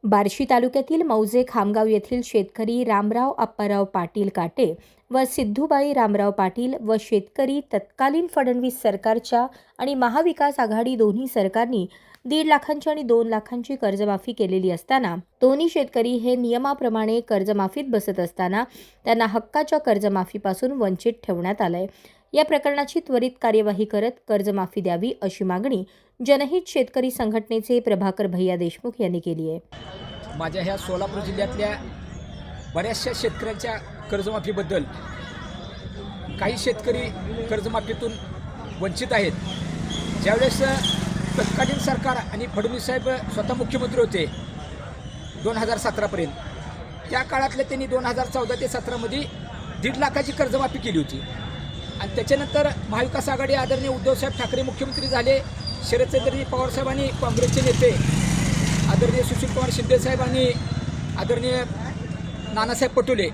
बार्शी तालुक्यातील मौजे खामगाव येथील शेतकरी रामराव आप्पाराव पाटील काटे व सिद्धूबाई रामराव पाटील व शेतकरी तत्कालीन फडणवीस सरकारच्या आणि महाविकास आघाडी दोन्ही सरकारनी 1.5 लाखांची आणि 2 लाखांची कर्जमाफी केलेली असताना दोन्ही शेतकरी हे नियमाप्रमाणे कर्जमाफीत बसत असताना त्यांना हक्काच्या कर्जमाफीपासून वंचित ठेवण्यात आलंय। या प्रकरणाची त्वरित कार्यवाही करत कर्जमाफी द्यावी अशी मागणी जनहित शेतकरी संघटनेचे प्रभाकर भैया देशमुख यांनी केली आहे। माझ्या ह्या सोलापूर जिल्ह्यातल्या बऱ्याचशा शेतकऱ्यांच्या कर्जमाफीबद्दल काही शेतकरी कर्जमाफीतून वंचित आहेत। ज्यावेळेस तत्कालीन सरकार आणि फडणवीस साहेब स्वतः मुख्यमंत्री होते 2017पर्यंत, त्या काळातले त्यांनी 2014 ते 17मध्ये 1.5 लाखाची कर्जमाफी केली होती। आणि त्याच्यानंतर महाविकास आघाडी आदरणीय उद्धवसाहेब ठाकरे मुख्यमंत्री झाले, शरदचंद्रजी पवार साहेबांनी काँग्रेसचे नेते आदरणीय सुशीलकुमार शिंदे साहेब आणि आदरणीय नानासाहेब पटोले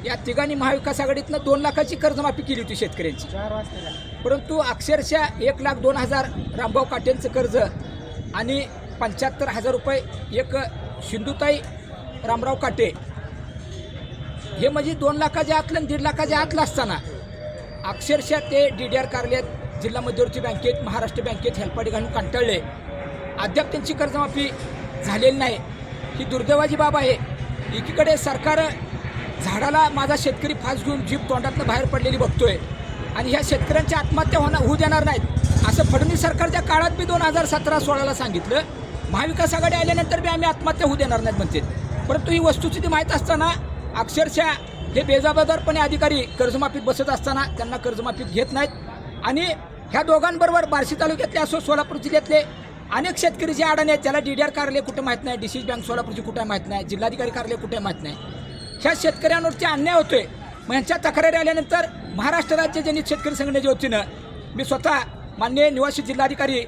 या तिघांनी महाविकास आघाडीतनं 2 लाखाची कर्जमाफी केली होती शेतकऱ्यांची। परंतु अक्षरशः 1,02,000 रामभाऊ काटेंचं कर्ज आणि 75,000 रुपये एक सिंधुताई रामराव काटे हे म्हणजे 2 लाखाच्या आतलं आणि 1.5 लाखाच्या आतलं असताना अक्षरशः ते DDR कार्यालयात, जिल्हा मध्यवर्ती बँकेत, महाराष्ट्र बँकेत हेलपाटे घालून कंटाळले। अद्याप त्यांची कर्जमाफी झालेली नाही। ही दुर्दैवाची बाब आहे। एकीकडे सरकार झाडाला माझा शेतकरी फास घेऊन जीप तोंडातनं बाहेर पडलेली बघतोय आणि ह्या शेतकऱ्यांच्या आत्महत्या होऊ देणार नाहीत असं फडणवीस सरकारच्या काळात मी 2017-16ला सांगितलं। महाविकास आघाडी आल्यानंतर बी आम्ही आत्महत्या होऊ देणार नाहीत म्हणते। परंतु ही वस्तुस्थिती माहीत असताना अक्षरशः हे बेजबाबदारपणे अधिकारी कर्जमाफीत बसत असताना त्यांना कर्जमाफीत घेत नाहीत। आणि ह्या दोघांबरोबर बार्शी तालुक्यातले असो, सोलापूर जिल्ह्यातले अनेक शेतकरी जे अडाणी आहेत, त्याला DDR कार्यालय कुठे माहीत नाही, DCS बँक सोलापूरची कुठे माहीत नाही, जिल्हाधिकारी कार्यालय कुठे माहीत नाही। ह्या शेतकऱ्यांवरती अन्याय होतोय। मग ह्यांच्या तक्रारी आल्यानंतर महाराष्ट्र राज्य जनहित शेतकरी संघटनेच्या वतीनं मी स्वतः माननीय निवासी जिल्हाधिकारी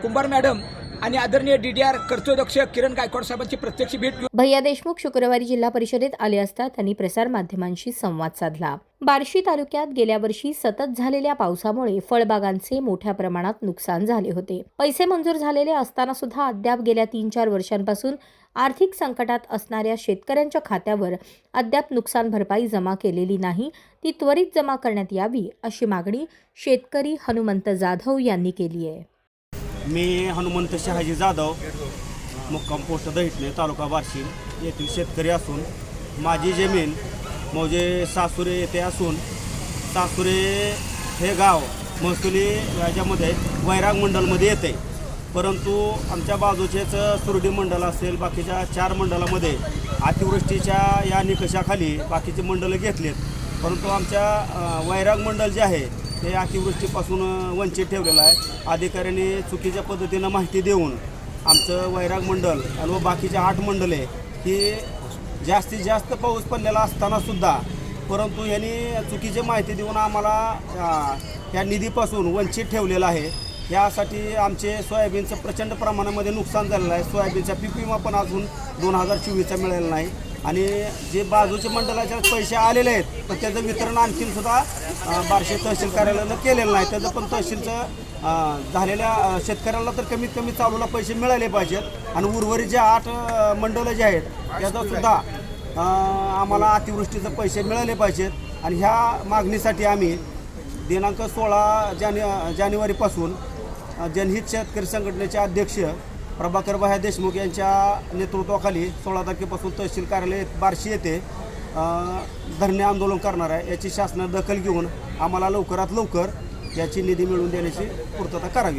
कुंभार मॅडम आणि आदरणीय DDR कर्तव्यदक्ष किरण गायकवाड साहेबांची प्रत्यक्ष भेट घेऊन भैया देशमुख शुक्रवारी जिल्हा परिषदेत आले असता त्यांनी प्रसारमाध्यमांशी संवाद साधला। बार्शी तालुक्यात गेल्या वर्षी सतत झालेल्या पावसामुळे फळबागांचे मोठ्या प्रमाणात नुकसान झाले होते। पैसे मंजूर झालेले असताना सुद्धा अद्याप गेल्या 3-4 वर्षांपासून आर्थिक संकटात असणाऱ्या शेतकऱ्यांच्या खात्यावर अद्याप नुकसान भरपाई जमा केलेली नाही, ती त्वरित जमा करण्यात यावी अशी मागणी शेतकरी हनुमंत जाधव यांनी केली आहे। मी हनुमंत शहाजी जाधव, मुक्काम पोस्ट दहिटणे, तालुका बार्शी येथील शेतकरी असून माझी जमीन मौजे सासुरे येथे असून सासुरे हे गाव महसुली याच्यामध्ये वैराग मंडलमध्ये येते। परंतु आमच्या बाजूचेच सुरडी मंडल असेल, बाकीच्या 4 मंडलामध्ये अतिवृष्टीच्या या निकषाखाली बाकीचे मंडलं घेतलेत। परंतु आमच्या वैराग मंडल जे आहे ते अतिवृष्टीपासून वंचित ठेवलेलं आहे। अधिकाऱ्यांनी चुकीच्या पद्धतीनं माहिती देऊन आमचं वैराग मंडल आणि बाकीच्या 8 मंडले ही जास्तीत जास्त पाऊस पडलेला असतानासुद्धा परंतु यांनी चुकीची माहिती देऊन आम्हाला ह्या निधीपासून वंचित ठेवलेलं आहे। यासाठी आमचे सोयाबीनचं प्रचंड प्रमाणामध्ये नुकसान झालेलं आहे। सोयाबीनचा पीक विमा पण अजून 2024चा मिळालेला नाही आणि जे बाजूचे मंडळाचे पैसे आलेले आहेत पण त्याचं वितरण आणखीनसुद्धा बार्शी तहसील कार्यालयानं केलेलं नाही। त्याचं पण तहसीलचं झालेल्या शेतकऱ्यांना तर कमीत कमी चालूला पैसे मिळाले पाहिजेत आणि उर्वरित जे 8 मंडळं जे आहेत त्याचासुद्धा आम्हाला अतिवृष्टीचे पैसे मिळाले पाहिजेत। आणि ह्या मागणीसाठी आम्ही दिनांक 16 जानेवारीपासून जनहित शेतकरी संघटनेचे अध्यक्ष प्रभाकर भैया देशमुख यांच्या नेतृत्वाखाली 16 तारखेपासून तहसील कार्यालय बार्शी येथे धरणे आंदोलन करणार आहे। याची शासनाने दखल घेऊन आम्हाला लवकरात लवकर याची निधी मिळवून देण्याची पूर्तता करावी।